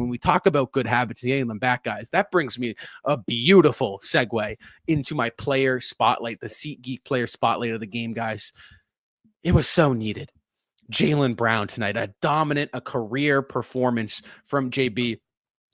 when we talk about good habits and getting them back, guys, that brings me a beautiful segue into my player spotlight, the SeatGeek player spotlight of the game, guys. It was so needed. Jaylen Brown tonight, a career performance from JB.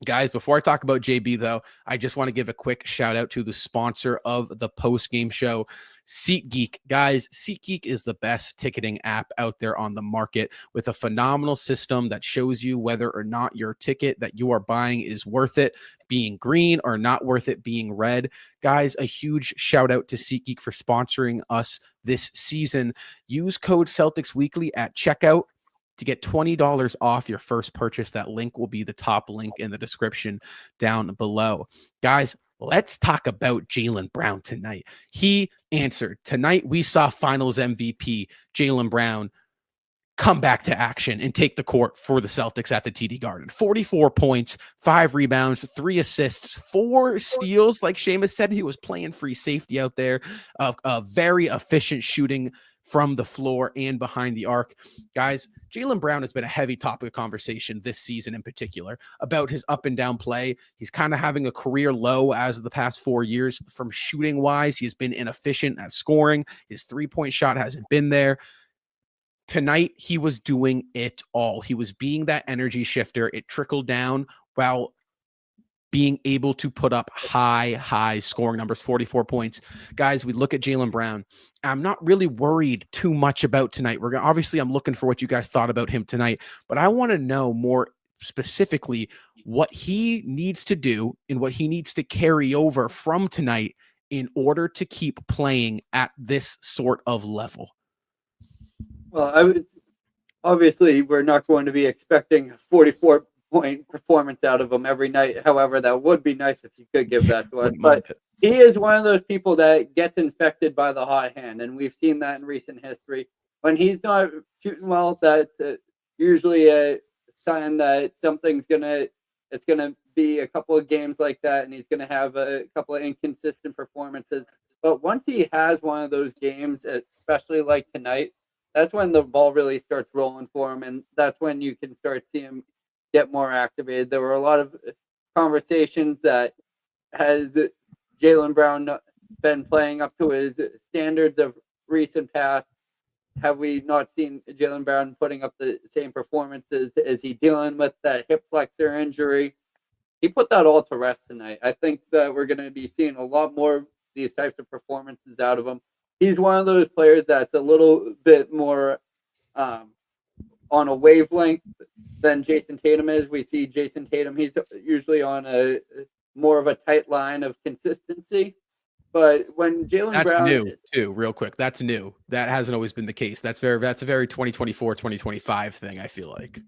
Guys, before I talk about JB, though, I just want to give a quick shout out to the sponsor of the post-game show, SeatGeek. Guys, SeatGeek is the best ticketing app out there on the market with a phenomenal system that shows you whether or not your ticket that you are buying is worth it being green or not worth it being red. Guys, a huge shout out to SeatGeek for sponsoring us this season. Use code Celtics Weekly at checkout to get $20 off your first purchase. That link will be the top link in the description down below. Guys, let's talk about Jaylen Brown tonight. He answered. Tonight, we saw finals MVP Jaylen Brown come back to action and take the court for the Celtics at the TD Garden. 44 points, 5 rebounds, 3 assists, 4 steals. Like Seamus said, he was playing free safety out there. Very efficient shooting from the floor and behind the arc. Guys, Jaylen Brown has been a heavy topic of conversation this season in particular about his up and down play. He's kind of having a career low as of the past 4 years from shooting wise. He has been inefficient at scoring. His 3-point shot hasn't been there. Tonight, he was doing it all. He was being that energy shifter. It trickled down while being able to put up high scoring numbers, 44 points. Guys, we look at Jaylen Brown. I'm not really worried too much about tonight. Obviously, I'm looking for what you guys thought about him tonight, but I want to know more specifically what he needs to do and what he needs to carry over from tonight in order to keep playing at this sort of level. Well, obviously, we're not going to be expecting 44-point performance out of him every night. However, that would be nice if you could give that to us. But he is one of those people that gets infected by the hot hand, and we've seen that in recent history. When he's not shooting well, that's usually a sign that it's gonna be a couple of games like that, and he's gonna have a couple of inconsistent performances. But once he has one of those games, especially like tonight, that's when the ball really starts rolling for him, and that's when you can start seeing him get more activated. There were a lot of conversations that has Jaylen Brown been playing up to his standards of recent past? Have we not seen Jaylen Brown putting up the same performances? Is he dealing with that hip flexor injury? He put that all to rest tonight. I think that we're going to be seeing a lot more of these types of performances out of him. He's one of those players that's a little bit more on a wavelength than Jason Tatum is. We see Jason Tatum, he's usually on a more of a tight line of consistency. But when Jaylen Brown... That's new, too, real quick. That's new. That hasn't always been the case. That's a very 2024, 2025 thing, I feel like.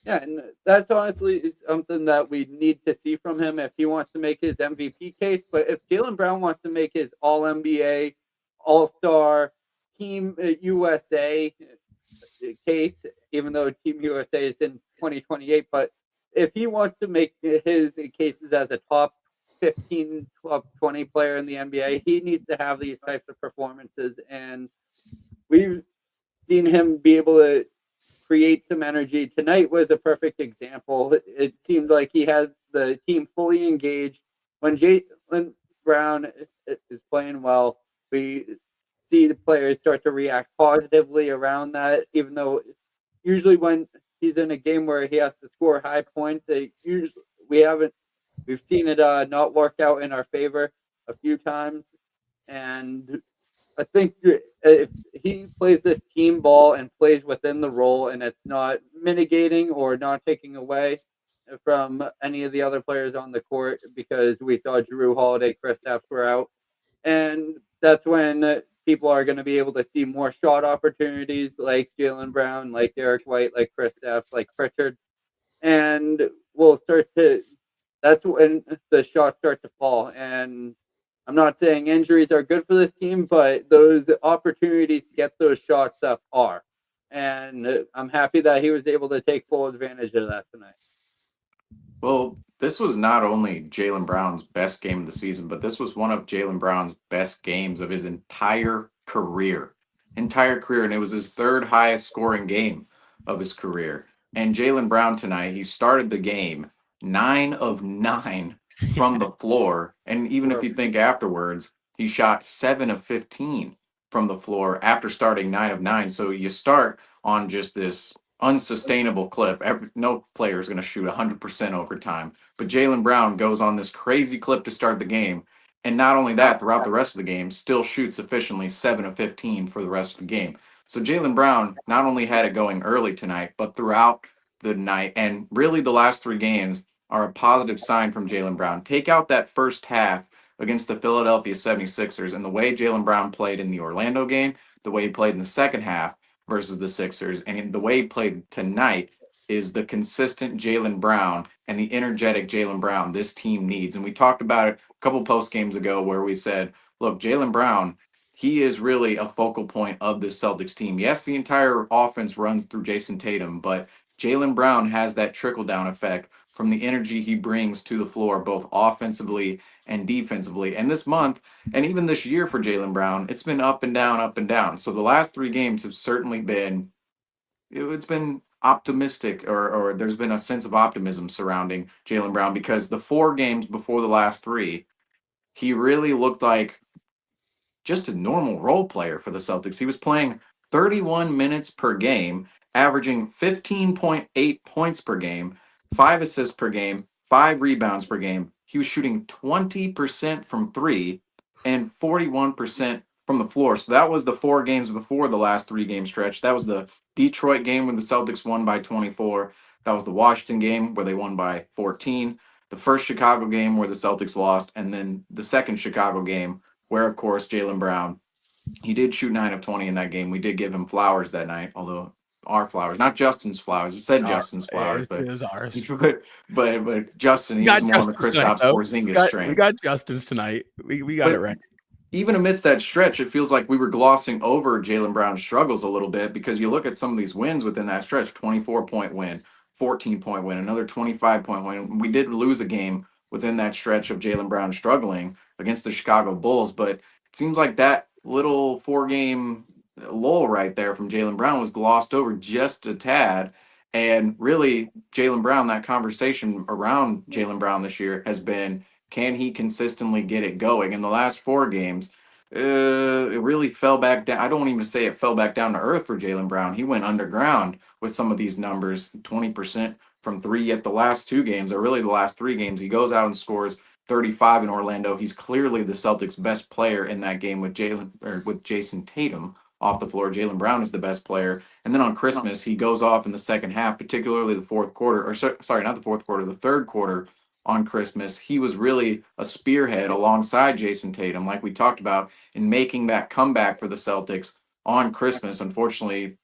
Yeah, and that's honestly something that we need to see from him if he wants to make his MVP case. But if Jaylen Brown wants to make his All-NBA, All-Star, Team USA case, even though Team USA is in 2028, but if he wants to make his cases as a top 15, top 20 player in the NBA, he needs to have these types of performances. And we've seen him be able to create some energy. Tonight was a perfect example. It seemed like he had the team fully engaged. When Jaylen Brown is playing well, we see the players start to react positively around that, even though usually when he's in a game where he has to score high points, we've seen it not work out in our favor a few times. And I think if he plays this team ball and plays within the role, and it's not mitigating or not taking away from any of the other players on the court, because we saw Drew Holiday, Kristaps were out, and that's when people are going to be able to see more shot opportunities like Jaylen Brown, like Derek White, like Kristaps, like Pritchard, and that's when the shots start to fall. And I'm not saying injuries are good for this team, but those opportunities to get those shots up are. And I'm happy that he was able to take full advantage of that tonight. Well, this was not only Jaylen Brown's best game of the season, but this was one of Jaylen Brown's best games of his entire career. And it was his third highest scoring game of his career. And Jaylen Brown tonight, he started the game 9 of 9 from the floor. And even if you think afterwards, he shot 7 of 15 from the floor after starting 9 of 9. So you start on just this unsustainable clip. No player is going to shoot 100% over time. But Jaylen Brown goes on this crazy clip to start the game. And not only that, throughout the rest of the game, still shoots efficiently 7 of 15 for the rest of the game. So Jaylen Brown not only had it going early tonight, but throughout the night, and really the last 3 games are a positive sign from Jaylen Brown. Take out that first half against the Philadelphia 76ers and the way Jaylen Brown played in the Orlando game, the way he played in the second half versus the Sixers, and the way he played tonight is the consistent Jaylen Brown and the energetic Jaylen Brown this team needs. And we talked about it a couple post games ago where we said, look, Jaylen Brown, he is really a focal point of this Celtics team. Yes, the entire offense runs through Jason Tatum, but Jaylen Brown has that trickle-down effect from the energy he brings to the floor, both offensively and defensively. And this month, and even this year for Jaylen Brown, it's been up and down, up and down. So the last 3 games have certainly been, it's been optimistic, or there's been a sense of optimism surrounding Jaylen Brown, because the 4 games before the last 3, he really looked like just a normal role player for the Celtics. He was playing 31 minutes per game, averaging 15.8 points per game, 5 assists per game, 5 rebounds per game. He was shooting 20% from 3 and 41% from the floor. So that was the 4 games before the last 3-game stretch. That was the Detroit game when the Celtics won by 24. That was the Washington game where they won by 14. The first Chicago game where the Celtics lost, and then the second Chicago game where, of course, Jaylen Brown, he did shoot 9 of 20 in that game. We did give him flowers that night, although our flowers, not Justin's flowers. It said Justin's flowers, but it was ours. But Justin, he was more on the Kristaps Porzingis train. We got Justin's tonight. We got it right. Even amidst that stretch, it feels like we were glossing over Jaylen Brown's struggles a little bit, because you look at some of these wins within that stretch: 24-point win, 14-point win, another 25-point win. We did lose a game within that stretch of Jaylen Brown struggling against the Chicago Bulls, but it seems like that little 4-game lull right there from Jaylen Brown was glossed over just a tad. And really, Jaylen Brown, that conversation around Jaylen Brown this year has been, can he consistently get it going? In the last 4 games, it really fell back down. I don't even say it fell back down to earth for Jaylen Brown. He went underground with some of these numbers, 20% from 3. Yet the last 2 games, or really the last 3 games, he goes out and scores 35 in Orlando. He's clearly the Celtics' best player in that game with Jason Tatum off the floor. Jaylen Brown is the best player. And then on Christmas, he goes off in the second half, particularly the fourth quarter, or sorry, not the fourth quarter, the third quarter on Christmas. He was really a spearhead alongside Jason Tatum, like we talked about, in making that comeback for the Celtics on Christmas. Unfortunately,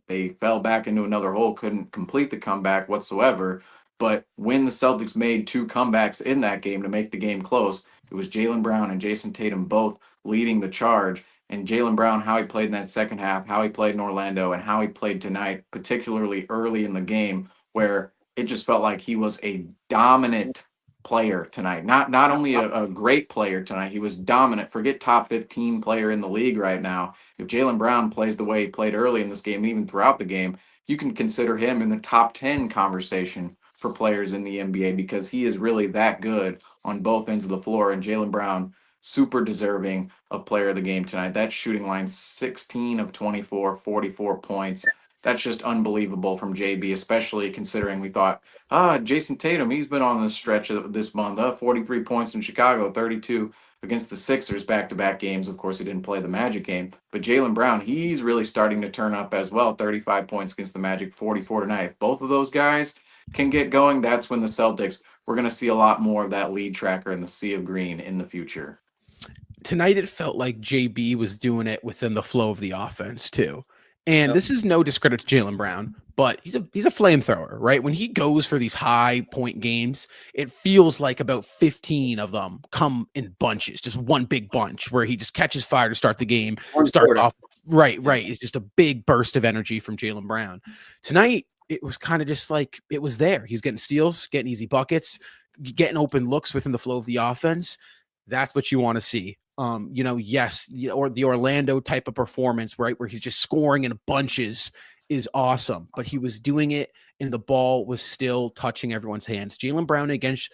they fell back into another hole, couldn't complete the comeback whatsoever. But when the Celtics made 2 comebacks in that game to make the game close, it was Jaylen Brown and Jason Tatum both leading the charge. And Jaylen Brown, how he played in that second half, how he played in Orlando, and how he played tonight, particularly early in the game, where it just felt like he was a dominant player tonight. Not only a great player tonight, he was dominant. Forget top 15 player in the league right now. If Jaylen Brown plays the way he played early in this game, and even throughout the game, you can consider him in the top 10 conversation for players in the NBA, because he is really that good on both ends of the floor. And Jaylen Brown, super deserving of player of the game tonight. That shooting line, 16 of 24, 44 points. That's just unbelievable from JB, especially considering we thought, Jason Tatum, he's been on the stretch of this month, 43 points in Chicago, 32 against the Sixers, back-to-back games. Of course, he didn't play the Magic game, but Jaylen Brown, he's really starting to turn up as well. 35 points against the Magic, 44 tonight. If both of those guys can get going, that's when the Celtics, we're going to see a lot more of that lead tracker in the sea of green in the future. Tonight, it felt like JB was doing it within the flow of the offense too. And this is no discredit to Jaylen Brown, but he's a flamethrower, right? When he goes for these high point games, it feels like about 15 of them come in bunches, just one big bunch where he just catches fire to start the game, starts off right. It's just a big burst of energy from Jaylen Brown. Tonight, it was kind of just like it was there. He's getting steals, getting easy buckets, getting open looks within the flow of the offense. That's what you want to see. Yes, or the Orlando type of performance, right, where he's just scoring in bunches is awesome, but he was doing it and the ball was still touching everyone's hands. Jaylen Brown against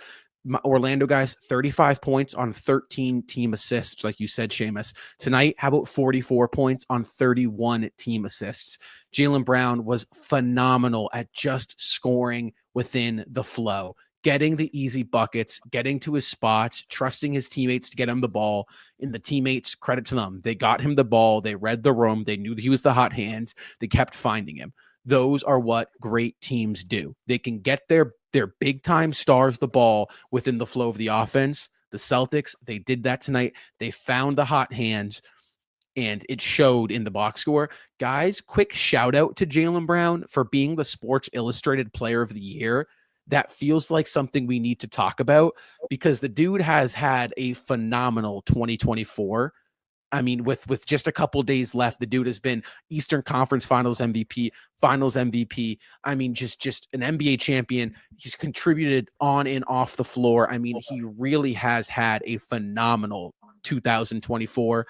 Orlando, guys, 35 points on 13 team assists, like you said, Seamus. Tonight, how about 44 points on 31 team assists? Jaylen Brown was phenomenal at just scoring within the flow, getting the easy buckets, getting to his spots, trusting his teammates to get him the ball. And the teammates, credit to them, they got him the ball. They read the room. They knew that he was the hot hand. They kept finding him. Those are what great teams do. They can get their big time stars the ball within the flow of the offense. The Celtics, they did that tonight. They found the hot hands and it showed in the box score. Guys, quick shout out to Jaylen Brown for being the Sports Illustrated Player of the Year. That feels like something we need to talk about because the dude has had a phenomenal 2024. I mean, with just a couple days left, the dude has been Eastern Conference Finals MVP, Finals MVP. I mean, just an NBA champion. He's contributed on and off the floor. I mean, he really has had a phenomenal 2024.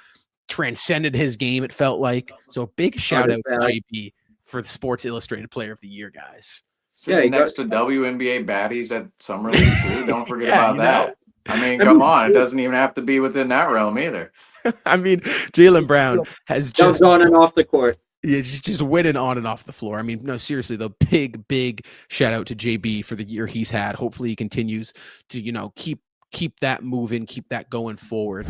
Transcended his game, it felt like. So big shout out to JB for the Sports Illustrated Player of the Year, guys. Sitting next to WNBA baddies at Summer League too. Don't forget about that. I mean, come on. It doesn't even have to be within that realm either. I mean, Jaylen Brown has just on and off the court. Yeah, just winning on and off the floor. I mean, no, seriously, the big shout out to JB for the year he's had. Hopefully he continues to, keep that moving, keep that going forward.